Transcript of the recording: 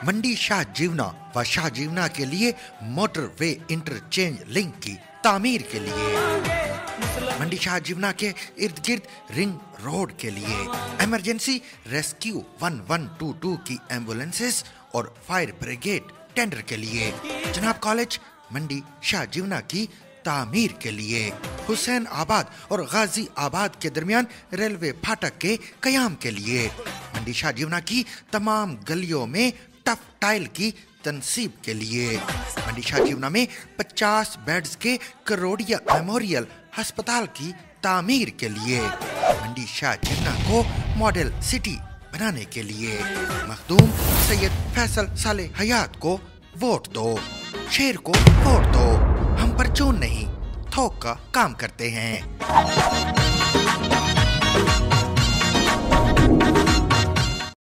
मंडी शाहजीवना व शाहजीवना के लिए मोटर वे इंटरचेंज लिंक की तामीर के लिए, मंडी शाहजीवना के इर्द गिर्द रिंग रोड के लिए इमरजेंसी रेस्क्यू 1122 की एम्बुलेंसेस और फायर ब्रिगेड टेंडर के लिए, जनाब कॉलेज मंडी शाहजीवना की तामीर के लिए, हुसैन आबाद और गाजी आबाद के दरमियान रेलवे फाटक के कयाम के लिए, मंडी शाहजीवना की तमाम गलियों में टफ टाइल की तनसीब के लिए, मंडी शाहजीवना में 50 बेड्स के करोड़िया मेमोरियल अस्पताल की तामीर के लिए, मंडी शाहजीवना को मॉडल सिटी बनाने के लिए मखदूम सैयद फैसल साले हयात को वोट दो, शेर को वोट दो, हम परचून नहीं थोक का काम करते हैं।